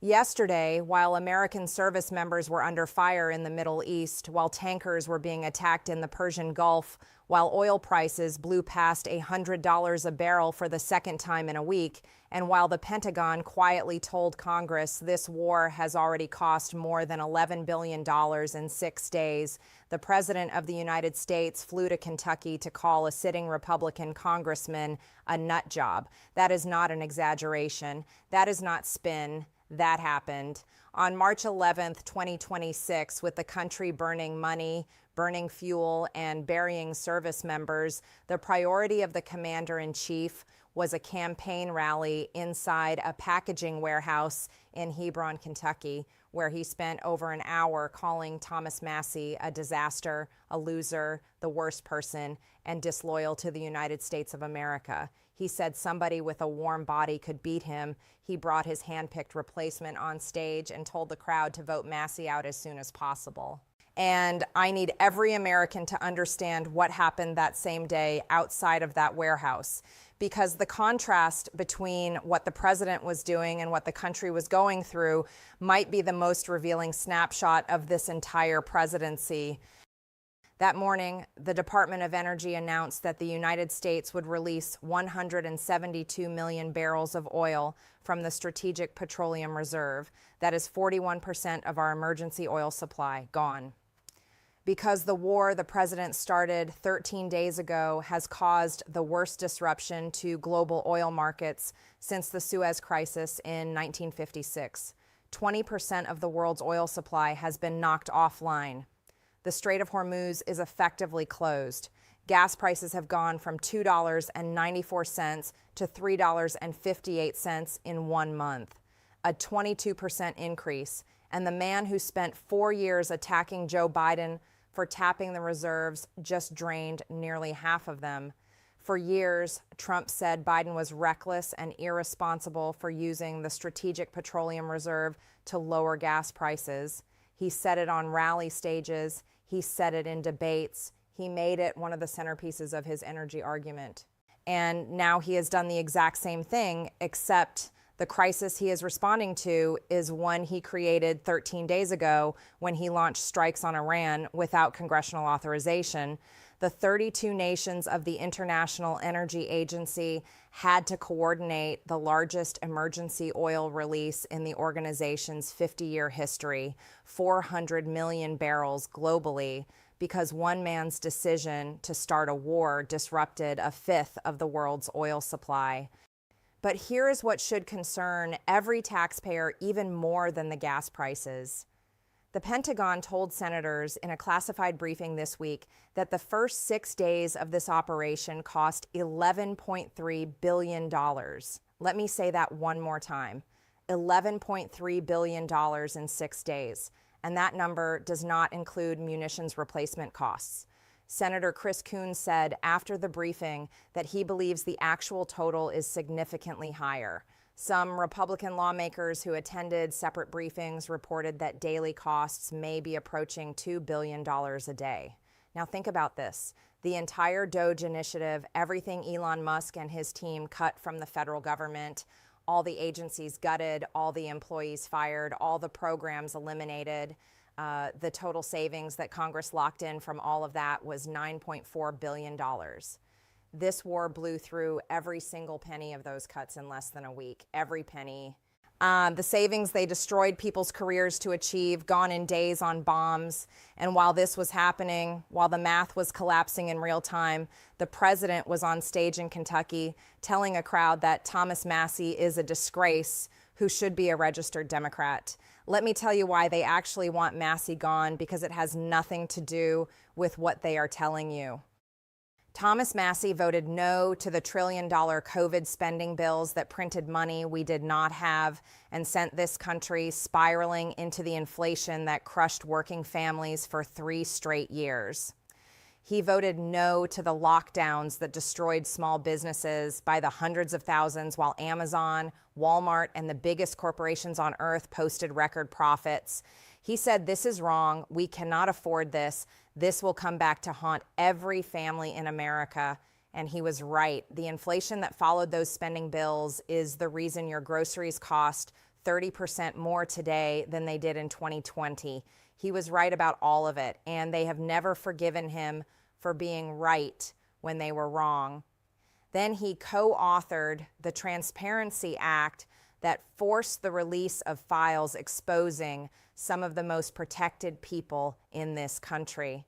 Yesterday, while American service members were under fire in the Middle East, while tankers were being attacked in the Persian Gulf, while oil prices blew past $100 a barrel for the second time in a week, and while the Pentagon quietly told Congress this war has already cost more than $11 billion in 6 days, the President of the United States flew to Kentucky to call a sitting Republican congressman a nut job. That is not an exaggeration. That is not spin. That happened. On March 11th, 2026, with the country burning money, burning fuel, and burying service members, the priority of the commander-in-chief was a campaign rally inside a packaging warehouse in Hebron, Kentucky, where he spent over an hour calling Thomas Massie a disaster, a loser, the worst person, and disloyal to the United States of America. He said somebody with a warm body could beat him. He brought his hand-picked replacement on stage and told the crowd to vote Massie out as soon as possible. And I need every American to understand what happened that same day outside of that warehouse, because the contrast between what the president was doing and what the country was going through might be the most revealing snapshot of this entire presidency. That morning, the Department of Energy announced that the United States would release 172 million barrels of oil from the Strategic Petroleum Reserve. That is 41% of our emergency oil supply gone. Because the war the president started 13 days ago has caused the worst disruption to global oil markets since the Suez Crisis in 1956. 20% of the world's oil supply has been knocked offline. The Strait of Hormuz is effectively closed. Gas prices have gone from $2.94 to $3.58 in 1 month, a 22% increase. And the man who spent 4 years attacking Joe Biden for tapping the reserves just drained nearly half of them. For years, Trump said Biden was reckless and irresponsible for using the Strategic Petroleum Reserve to lower gas prices. He said it on rally stages. He said it in debates. He made it one of the centerpieces of his energy argument. And now he has done the exact same thing, except the crisis he is responding to is one he created 13 days ago when he launched strikes on Iran without congressional authorization. The 32 nations of the International Energy Agency had to coordinate the largest emergency oil release in the organization's 50-year history, 400 million barrels globally, because one man's decision to start a war disrupted a fifth of the world's oil supply. But here is what should concern every taxpayer even more than the gas prices. The Pentagon told senators in a classified briefing this week that the first 6 days of this operation cost $11.3 billion. Let me say that one more time. $11.3 billion in 6 days. And that number does not include munitions replacement costs. Senator Chris Coons said after the briefing that he believes the actual total is significantly higher. Some Republican lawmakers who attended separate briefings reported that daily costs may be approaching $2 billion a day. Now think about this. The entire DOGE initiative, everything Elon Musk and his team cut from the federal government, all the agencies gutted, all the employees fired, all the programs eliminated, the total savings that Congress locked in from all of that was $9.4 billion. This war blew through every single penny of those cuts in less than a week, every penny. The savings they destroyed people's careers to achieve, gone in days on bombs. And while this was happening, while the math was collapsing in real time, the president was on stage in Kentucky telling a crowd that Thomas Massie is a disgrace who should be a registered Democrat. Let me tell you why they actually want Massie gone, because it has nothing to do with what they are telling you. Thomas Massie voted no to the $1 trillion COVID spending bills that printed money we did not have and sent this country spiraling into the inflation that crushed working families for 3 straight years. He voted no to the lockdowns that destroyed small businesses by the hundreds of thousands while Amazon, Walmart, and the biggest corporations on earth posted record profits. He said, "This is wrong. We cannot afford this. This will come back to haunt every family in America." And he was right. The inflation that followed those spending bills is the reason your groceries cost 30% more today than they did in 2020. He was right about all of it, and they have never forgiven him for being right when they were wrong. Then he co-authored the Transparency Act that forced the release of files exposing some of the most protected people in this country.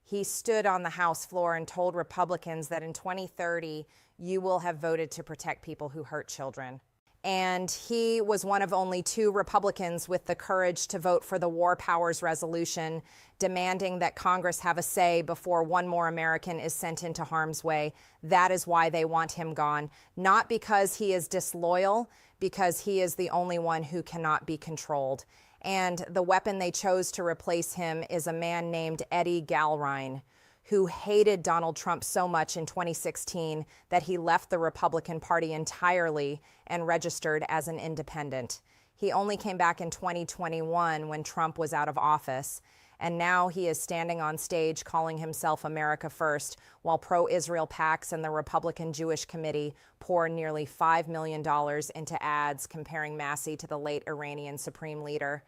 He stood on the House floor and told Republicans that in 2030, you will have voted to protect people who hurt children. And he was one of only 2 Republicans with the courage to vote for the War Powers Resolution, demanding that Congress have a say before one more American is sent into harm's way. That is why they want him gone. Not because he is disloyal, because he is the only one who cannot be controlled. And the weapon they chose to replace him is a man named Eddie Galrine, who hated Donald Trump so much in 2016 that he left the Republican Party entirely and registered as an independent. He only came back in 2021 when Trump was out of office. And now he is standing on stage calling himself America First, while pro-Israel PACs and the Republican Jewish Committee pour nearly $5 million into ads comparing Massie to the late Iranian Supreme Leader.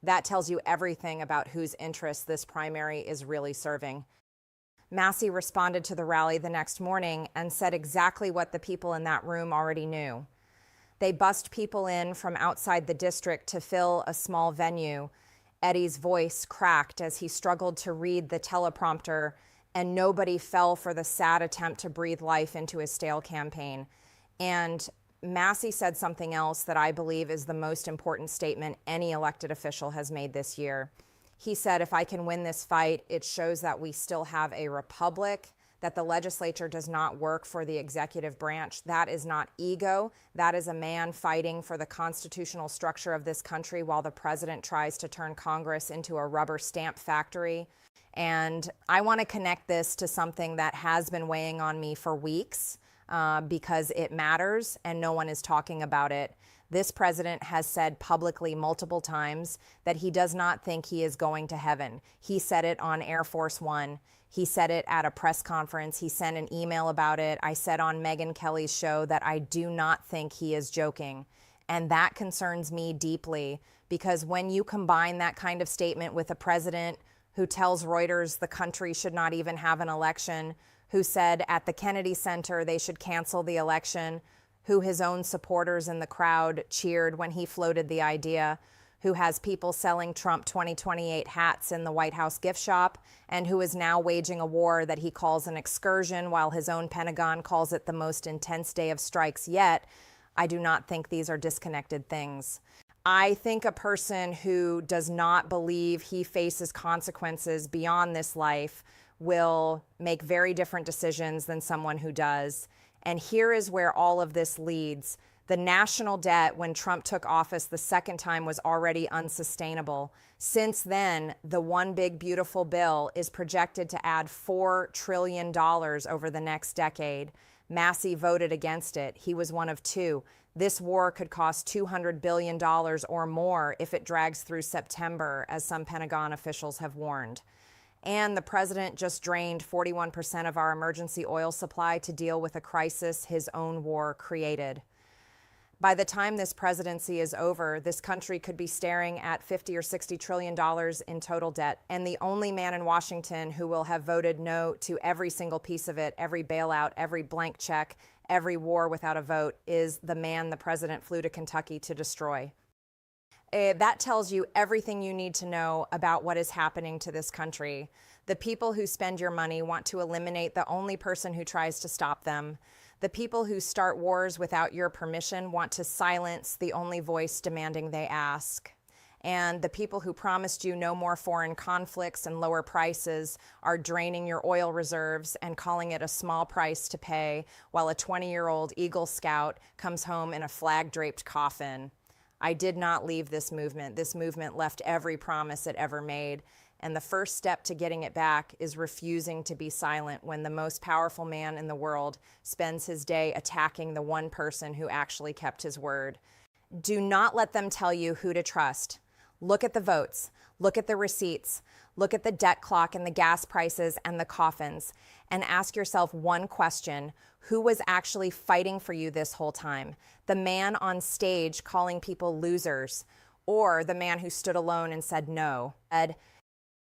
That tells you everything about whose interests this primary is really serving. Massie responded to the rally the next morning and said exactly what the people in that room already knew. They bussed people in from outside the district to fill a small venue. Eddie's voice cracked as he struggled to read the teleprompter, and nobody fell for the sad attempt to breathe life into his stale campaign. And Massie said something else that I believe is the most important statement any elected official has made this year. He said, if I can win this fight, it shows that we still have a republic, that the legislature does not work for the executive branch. That is not ego. That is a man fighting for the constitutional structure of this country while the president tries to turn Congress into a rubber stamp factory. And I want to connect this to something that has been weighing on me for weeks because it matters and no one is talking about it. This president has said publicly multiple times that he does not think he is going to heaven. He said it on Air Force One. He said it at a press conference. He sent an email about it. I said on Megyn Kelly's show that I do not think he is joking. And that concerns me deeply because when you combine that kind of statement with a president who tells Reuters the country should not even have an election, who said at the Kennedy Center they should cancel the election, who his own supporters in the crowd cheered when he floated the idea, who has people selling Trump 2028 hats in the White House gift shop, and who is now waging a war that he calls an excursion while his own Pentagon calls it the most intense day of strikes yet, I do not think these are disconnected things. I think a person who does not believe he faces consequences beyond this life will make very different decisions than someone who does. And here is where all of this leads. The national debt when Trump took office the second time was already unsustainable. Since then, the One Big Beautiful Bill is projected to add $4 trillion over the next decade. Massie voted against it. He was one of 2. This war could cost $200 billion or more if it drags through September, as some Pentagon officials have warned. And the president just drained 41% of our emergency oil supply to deal with a crisis his own war created. By the time this presidency is over, this country could be staring at $50 or $60 trillion in total debt. And the only man in Washington who will have voted no to every single piece of it, every bailout, every blank check, every war without a vote, is the man the president flew to Kentucky to destroy. That tells you everything you need to know about what is happening to this country. The people who spend your money want to eliminate the only person who tries to stop them. The people who start wars without your permission want to silence the only voice demanding they ask. And the people who promised you no more foreign conflicts and lower prices are draining your oil reserves and calling it a small price to pay while a 20-year-old Eagle Scout comes home in a flag-draped coffin. I did not leave this movement. This movement left every promise it ever made. And the first step to getting it back is refusing to be silent when the most powerful man in the world spends his day attacking the one person who actually kept his word. Do not let them tell you who to trust. Look at the votes. Look at the receipts. Look at the debt clock and the gas prices and the coffins, and ask yourself one question: who was actually fighting for you this whole time? The man on stage calling people losers, or the man who stood alone and said no?